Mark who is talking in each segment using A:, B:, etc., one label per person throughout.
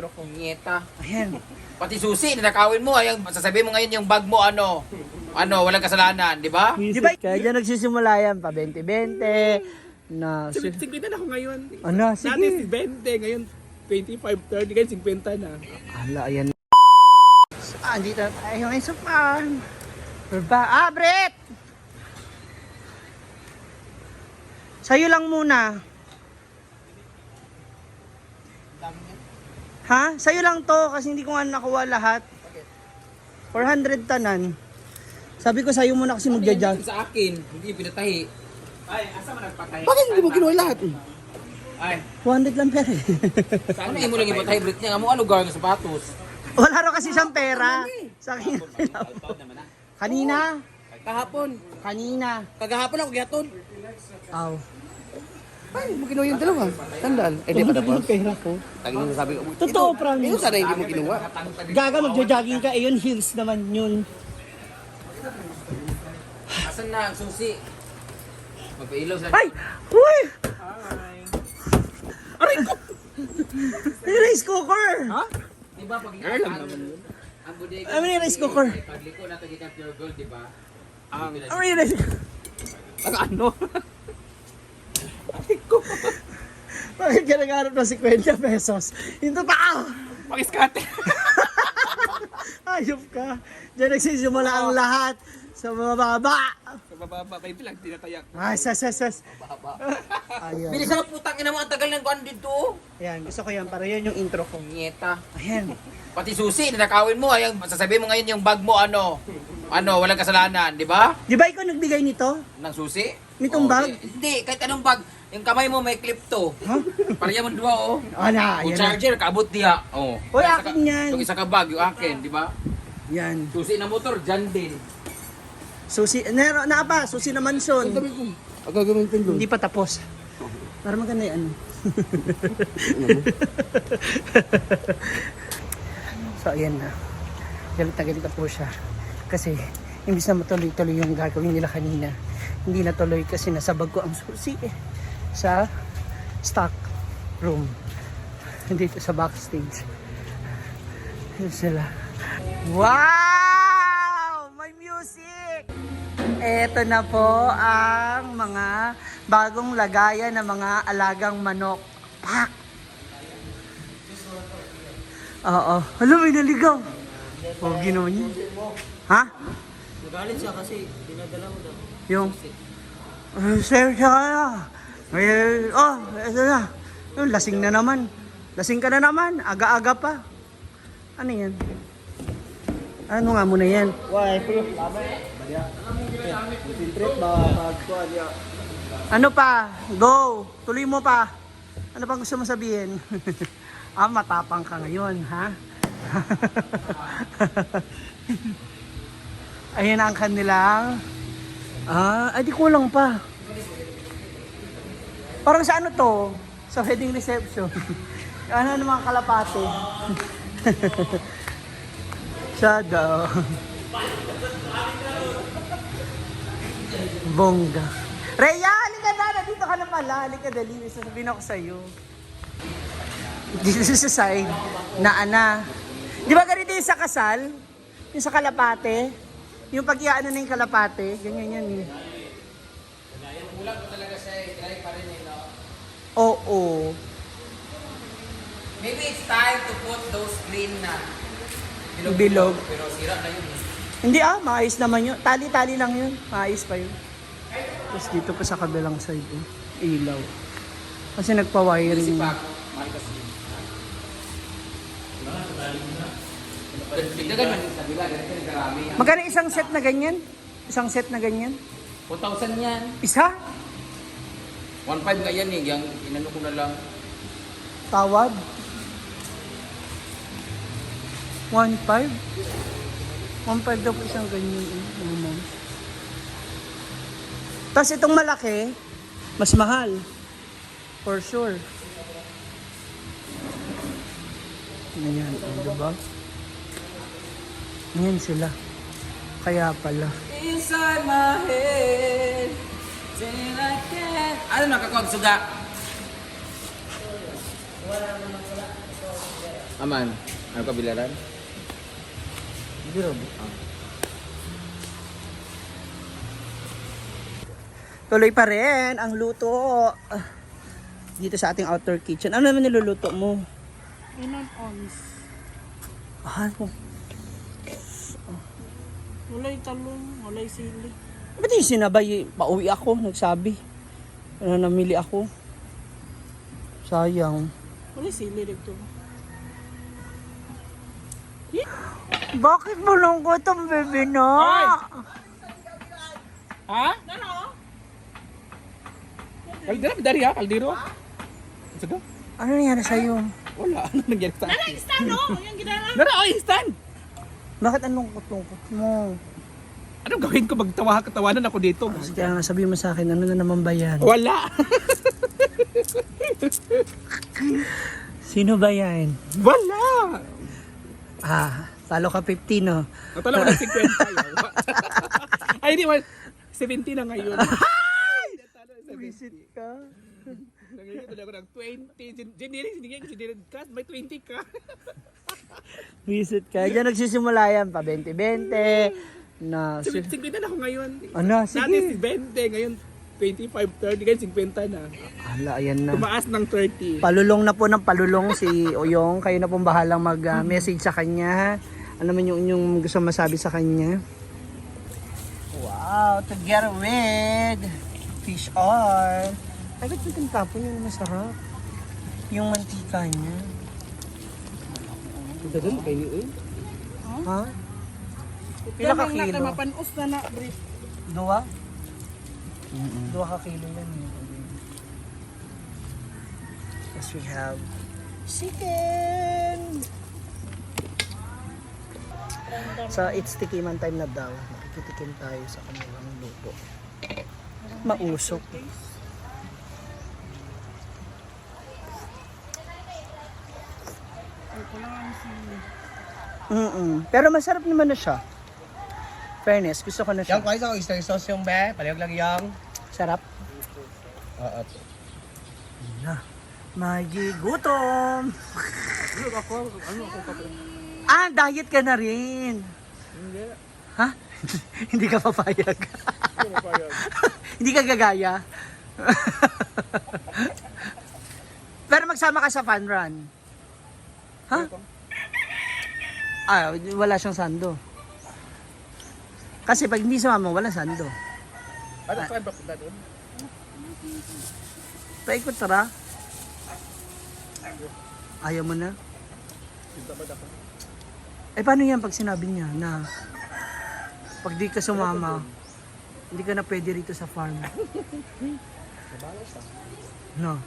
A: Nieta.
B: Ayan.
A: Pati susi, ninakawin mo. Ay, sasabihin mo ngayon yung bag mo, walang kasalanan, di ba?
B: Di ba? Kaya dyan nagsisimula yan, pa 20-20. Na,
C: 50 na ako ngayon.
B: ano,
C: Dati
B: sige.
C: 20, ngayon 25, 30, ngayon 50 na.
B: Ala, ayan. So, andito na tayo ngayon sa farm. Brett! Sa'yo lang muna. Ha? Sa'yo lang to kasi hindi ko nga nakuha lahat. 400 tanan. Sabi ko sa'yo muna kasi magja-jump.
A: Sa akin, hindi pinatahi. Ay, asa man nagpatahi?
C: Bakit hindi mo kinuha lahat?
A: Ay,
B: 200 lang pera.
A: saan mo lang ipatahi, Brit niya? Amo lugar ng sapatos.
B: Wala ro kasi siyang pera. Sa akin. Kanina.
C: Kahapon.
B: Kanina.
C: Kagahapon ako gihatod.
B: Aw.
C: Ay, hindi mo kinuha yung dalawa. Sandal. Eh, di ba tapos?
B: Pera ko.
C: Tagin mo sabi ko.
B: Totoo,
C: Ito
B: promise.
C: sana hindi mo kinuha.
B: Gaga, magja-jogging ka. Ayun, heels naman yun.
A: Asan na ang susi? Magpailaw sa...
B: Ay! Uy!
C: Aray ko!
B: May rice cooker!
C: Ha?
A: Di ba pag
C: Girl lang naman yun.
A: ang bodega...
B: Ano yung rice cooker?
A: Pagliko na tagitan pure gold, di ba?
B: Ano yung rice cooker?
C: Ano? Aray ko!
B: Bakit ka nag-arap ng 50 pesos? Yung totoo!
C: Pakiskate.
B: Ayop ka. Diyan nagsisimula ang lahat sa mga baba.
C: Sa bababa kayo bilang tinatayak.
B: Ay, sas. Ayun.
A: Bilisan ang putang ina mo, ang tagal ng kuhan dito.
B: Ayan, gusto ko yan. Para yan yung intro ko.
A: Nieta.
B: Ayan.
A: Pati susi, ninakawin mo. Ay, sasabihin mo ngayon yung bag mo, walang kasalanan, di ba?
B: Di ba ikaw nagbigay nito?
A: Ng susi?
B: Nitong
A: Oh,
B: bag?
A: Hindi, kahit anong bag. Yung kamay mo may clip to.
B: Ha?
A: Para yan mo dua, oh.
B: Ana,
A: Yung
B: ayan na.
A: charger, kaabot diha. Oh.
B: Uy,
A: Yung
B: akin yan.
A: Yung isa ka bag, yung akin, di ba?
B: Yan.
A: Susi na motor, dyan din.
B: Susi, na pa, susi na mansion.
C: Sabi ko, ang gagamitin doon.
B: Hindi pa tapos. Para maganda yung ano. So, ayan na. Galit na galit na po siya. Kasi, imbis na matuloy-tuloy yung gagawin nila kanina, hindi natuloy kasi nasabag ko ang susi sa stock room. Dito sa backstage. Yun sila. Wow! May music! Eto na po ang mga bagong lagayan ng mga alagang manok. Pak! Oo. Alam, may naligaw. Pogi naman yun. Ha?
C: Nagalit siya kasi dinadala mo daw.
B: Yung... Sir, siya ka na. Eto na. Yung lasing na naman. Lasing ka na naman. Aga-aga pa. Ano yan? Ano nga muna yan? Ano pa? Go! Tuloy mo pa. Ano pang gusto mo sabihin? Matapang ka ngayon, ha? Ayan ang kanilang... di kulang pa. Parang sa ano to? Sa wedding reception. Ano ng mga kalapate? Siya daw. Bongga. Rhea, halika na. Nandito ka na pala. Halika dali. May sasabihin ako sa'yo. Dito sa side na Di ba ganito yung sa kasal? Yung sa kalapate? Yung pag-iano na yung kalapate? Ganyan yan eh.
A: Kulang ko talaga siya, try pa rin no?
B: Oo.
A: Maybe it's time to put those green na
B: Bilog.
A: Pero sira na yun eh.
B: Hindi maayos naman yun. Tali-tali lang yun. Maayos pa yun. Tapos dito pa sa kabilang side, ilaw. Kasi nagpa-wiring.
A: Si Paco, mahal kasi. Bigdagan man sa bila, ganito nagkarami.
B: Magkano isang set na ganyan? Isang set na ganyan?
A: 1,000 yan.
B: Isa?
A: 1,500 nga yan eh, yung inano ko na lang.
B: Tawad? 1.5? 1.5 daw po isang ganyan. Tapos itong malaki, mas mahal. For sure. Ayan, diba? Ayan sila. Kaya pala.
A: Inside my head, till I can't... Ano nakakawag suga? Wala naman. Aman. Ano ka bilaran?
C: Biro.
B: Tuloy pa rin ang luto dito sa ating outdoor kitchen. Ano naman niluluto mo?
D: Inon ons.
B: Ah,
D: Walay talong, walay sili.
B: ba't yung sinabay? Pauwi ako, nagsabi. Namili ako. Sayang.
D: Walay sili dito.
B: Bakit mo lang ko itong bebe na?
C: Ha? Kaldero, dari ha? Kaldero? Ano?
B: Ano nangyari sa'yo?
C: Wala. Ano nangyari sa akin?
D: Instant no? Yung ginala.
C: Nara, oh, instant!
B: Bakit anong lungkot mo?
C: Anong gawin ko? Katawanan ako dito.
B: Kaya nga sabi mo sa akin, ano na naman ba yan?
C: Wala!
B: Sino ba yan?
C: Wala!
B: Talo ka 15, no?
C: Natala ko ng 50 yawa. Ay, di man. 70 na ngayon.
B: Visit ka.
C: Nangyayari tuloy ako ng 20. Generic, hindi nga generic ka. May 20 ka.
B: Visit ka. Diyan nagsisimula yan pa 20-20. Na,
C: 50 na ako ngayon.
B: ano,
C: Dati
B: sige.
C: 20, ngayon 25, 30, ngayon 50 na.
B: Ala, ayan na.
C: Tumaas ng 30.
B: Palulong na po ng palulong si Oyong. Kayo na pong bahalang mag-message sa kanya. Ano man yung inyong gusto masabi sa kanya. Wow, together with fish oil. Ay, ba't yung tapon yun? Masarap. Yung mantika niya.
C: Ito doon, kayo eh.
B: Ha? Pila ka kilo?
D: Mapanos na na, Brit.
B: Dua? Dua ka kilo yan. Yes, we have chicken. So, it's tikiman time na daw. Makikitikim tayo sa kanilang luto. Mausok. Pero masarap naman na siya. Fairness, gusto ko na siya.
E: Yang kuha sa oyster sauce yung be, palihog lang yang.
B: Sarap.
E: Oo.
B: Na. Magigutom. Diet ka na rin.
C: Hindi.
B: Ha? Hindi ka papayag. Hindi ka gagaya. Pero magsama ka sa fun run. Ha? Wala siyang sando. Kasi pag hindi sumama, wala sando.
C: Ano saan ba punta doon?
B: Paikot tara. Ayaw mo na? Paano yan pag sinabi niya na pag di ka sumama, hindi ka na pwede rito sa farm? No.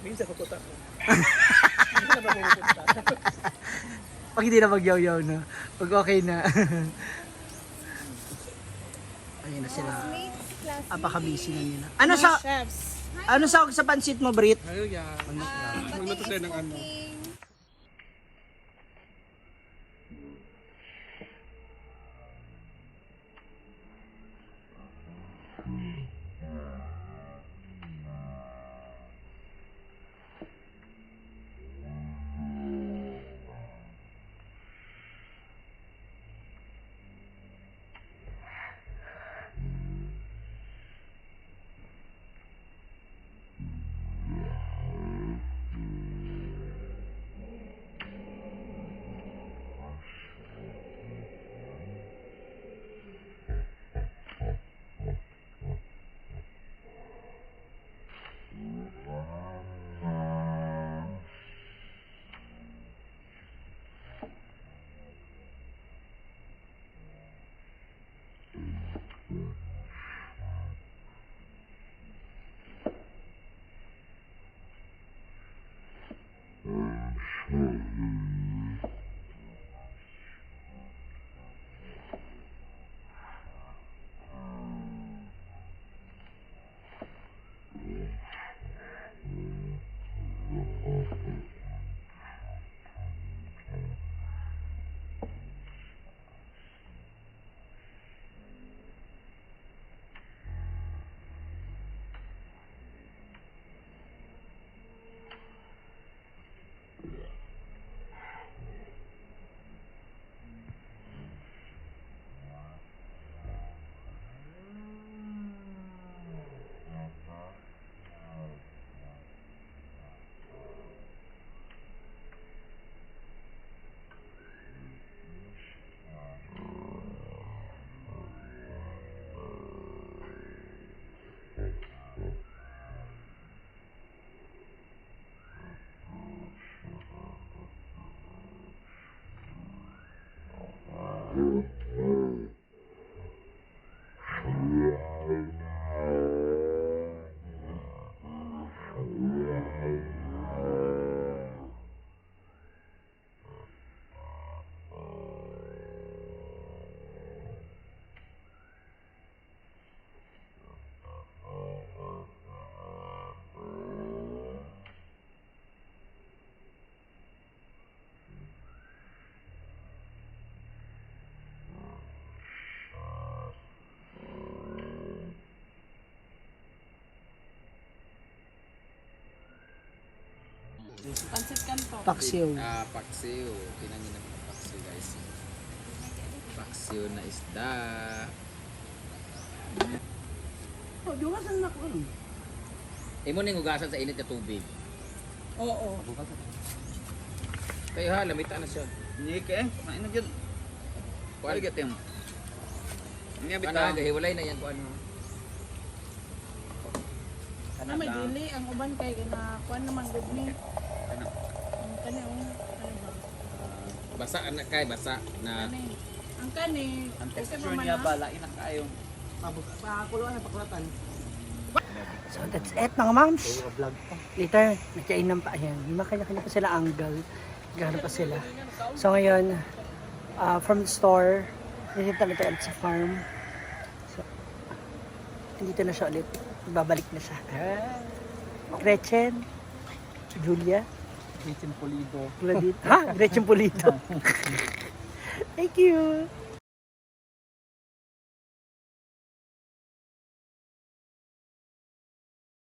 C: Minsan ko puta.
B: Pag hindi na magyaw-yaw na. Pag okay na. Ayun na sila. Apaka-busy na nila. Ano sa pansit mo, Brit?
C: Ayun yan. Magluto tayo ng ano.
B: Paksiw.
A: Paksiw. Tingnan niyo ng paksiw guys. Paksiw na isda.
B: Oh, di ba saan ako?
A: Imo ning hugasan sa init na tubig.
B: Oo.
A: Kaya ha, lamita na siya.
C: Hindi ka eh. Mainag yun. Kuwari ka tim. Hindi
A: Ano, gahiwalay na yan kung ano.
D: Ah, may dili. Ang uban kay na kuan naman gud ni. Ang kani ang ano ba?
A: Basa anak kay basa na
D: Kani. Ang kani.
C: Ang
D: okay
C: texture
D: pa man
C: niya
D: na.
C: ba, lain na kayo.
B: Pakuluan na pakulatan. So that's it mga moms. Later, nagkainan pa. Ayan, may kanya-kanya pa sila angle. Gano'n pa sila. So ngayon, from the store, nandito na tayo sa farm. So, nandito na siya ulit. Babalik na siya. Gretchen, Julia,
C: Kitchen Pulido.
B: Gladys. Ha? Gretchen Pulido. Thank you.